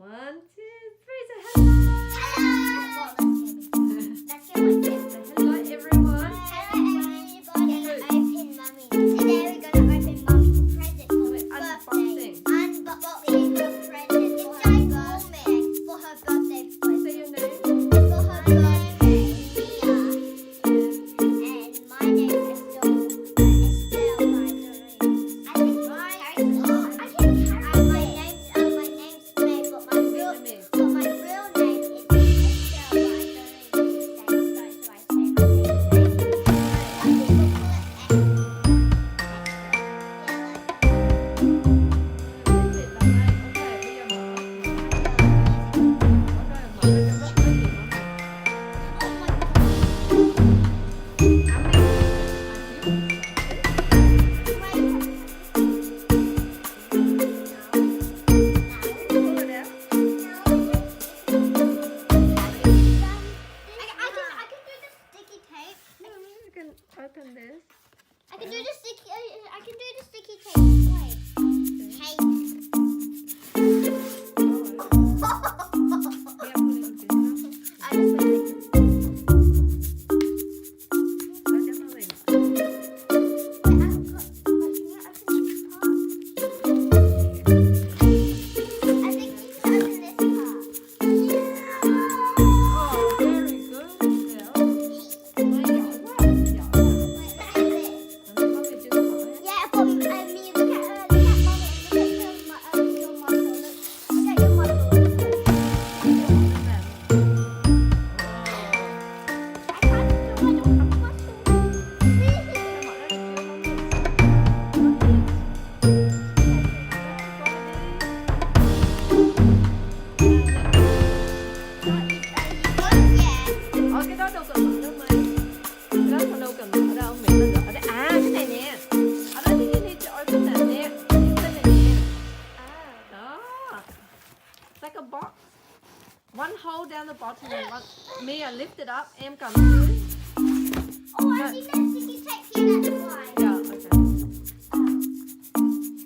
1, 2, 3. Say hello. Let's get my gift. Hello everyone. Hello everybody. Today we're gonna open Mummy's present for her birthday. Unboxing her present for her birthday. For her birthday. Say your name. For her birthday, Mia. And my name is Estelle. I think my name's May, but my real name is Estelle. I don't know if you say so I say my name. Open this. I can do the sticky tape. Wait. Tape. I just put it. Like a box. One hold down the bottom and one. Mia, lift it up. Em cầm dưới. Oh, I see that sticky tape here. That's why. Yeah, okay.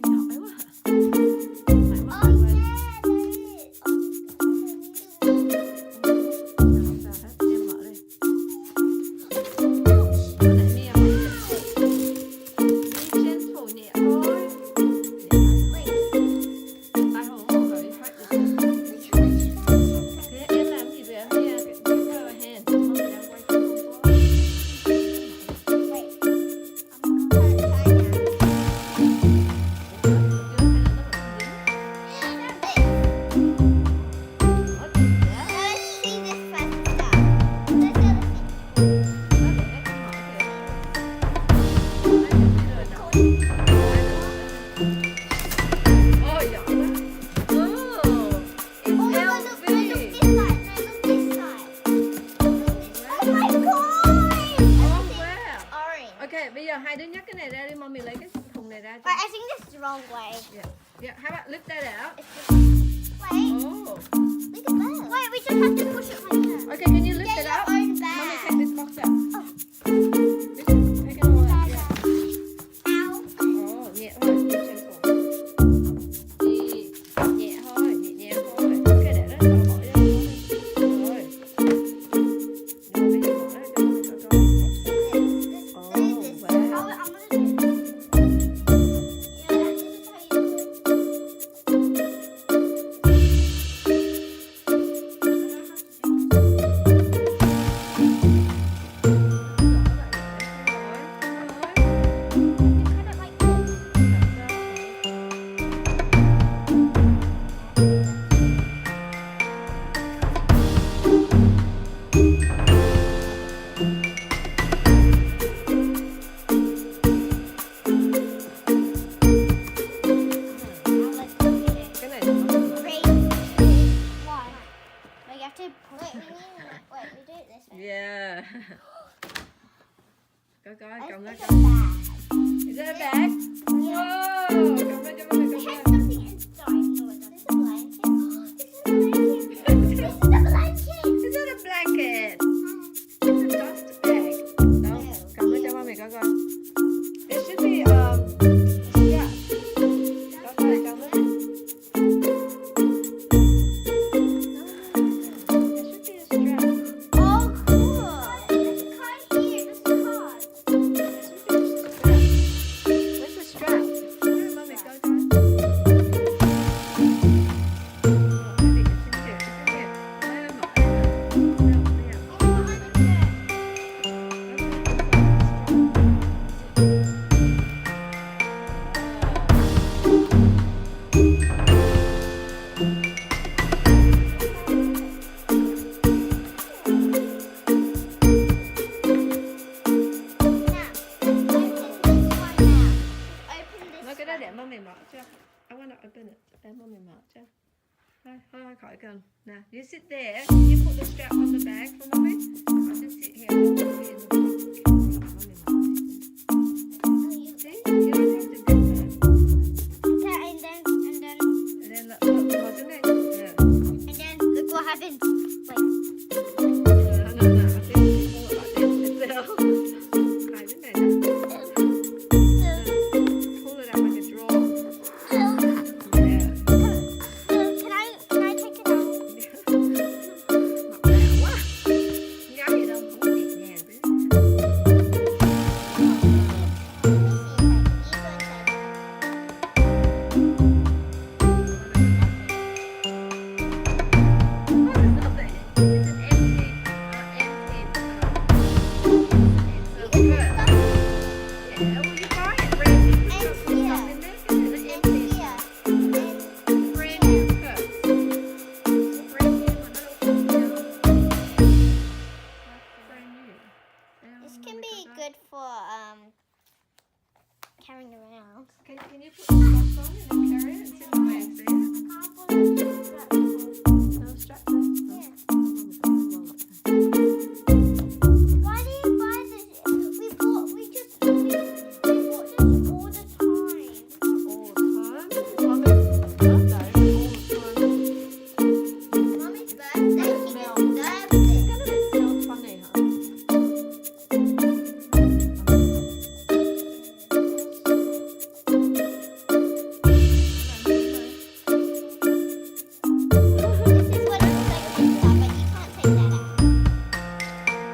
Nhỏ quá. Mày mất Oh rồi. yeah, there it is. Sao hết? Em mở đi. Bữa nãy Mia mở đi. Be gentle, nhẹ thôi. Tay không ổn rồi, hurt yourself. Thế em làm gì vậy Mia? Give her a hand. Mommy đang quay phim không có. Wait. I'm gonna try now. Let's see this first stuff. Let's go. Oh my God, look this side. No, look this side. Oh my God! Orange. Ok, bây giờ hai đứa nhấc cái này ra đi, mommy lấy cái thùng này ra cho. Wait, I think this is the wrong way. Yeah, how about lift that out? Wait, Oh. look at that. Wait, we just have to push it like that. Okay, can you lift Get it your up? own Mommy, bag. take this box out. Take it all out. Yeah. Ow. Oh, nhẹ thôi, be gentle. Đi, nhẹ thôi, nhẹ nhàng thôi. Ok, để đó, bỏ khỏi ra. Rồi. Rồi, bây giờ bỏ ra cho con cho con. Oh, wow. I'm gonna do it. Yeah, this is how you do it. Kind of like this. Cái này thì nó Three, two, one. No, you have to wait. Wait, we do it this way. yeah. Coi, cầm ra, It's a cầm. bag. Is that a bag? Whoa! Cầm ra cho mình, It cầm has ra. something inside. No, it doesn't. This is a blanket. This is a blanket. Is that a blanket? It's a dust bag. Đâu, cầm ra cho mommy coi coi. It should be strap. Coi coi, cầm ra. Thôi khỏi cần. Now, you sit there. You put the strap on the bag for mommy. I'll just sit here. Don't put me in the box. See? You don't have to do that. Okay, and then And then look, wasn't it? Yeah. and then look what happens. Wait. No. I think you pull it like this. It's little. Right, isn't it? Pull it out like a drawer. Yeah. Can I take it out? Mặc đẹp quá. Con gái gì đâu cũng nhẹ nhàng thế. This can be good for carrying around. Can you put the box on and then carry it and sit away and see it? No straps there? Why do you buy this? We bought this all the time. All the time? Mommy's birthday, all the time. Mommy's birthday, she Smell. deserves It's it. gonna smell funny, huh? This is what it looks like inside, but you can't take that out.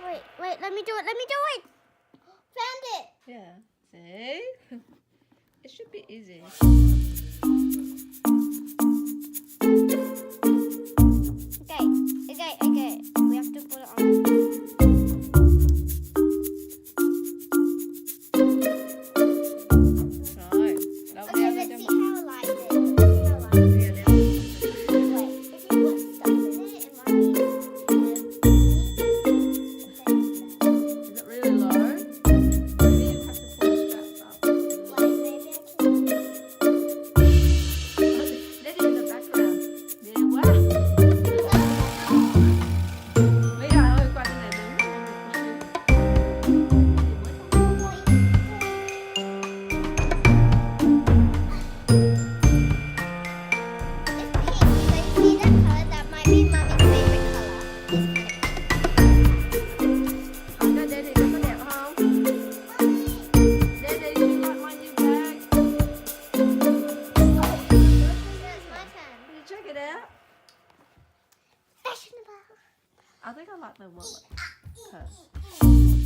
Wait, let me do it. Found it. Yeah. See? It should be easy. Okay. We have to put it on. Rồi. Đâu Okay, đeo let's cho see mẹ. how light it is. Let's see how light it Đeo, đeo. is. Wait, if you put stuff in it, it might be Is it really low? Maybe you have to pull the straps up. Wait, maybe I can. Daddy in the background. Đi quá. Bây giờ ơi, qua cái này đứng. It's pink. So you see that color? That might be Mommy's favorite color. Is pink. Hỏi cho Daddy nó có đẹp không? Daddy, you like my new bag? That's my turn. Can you check it out? Fashionable. I think I like the wallet. Her.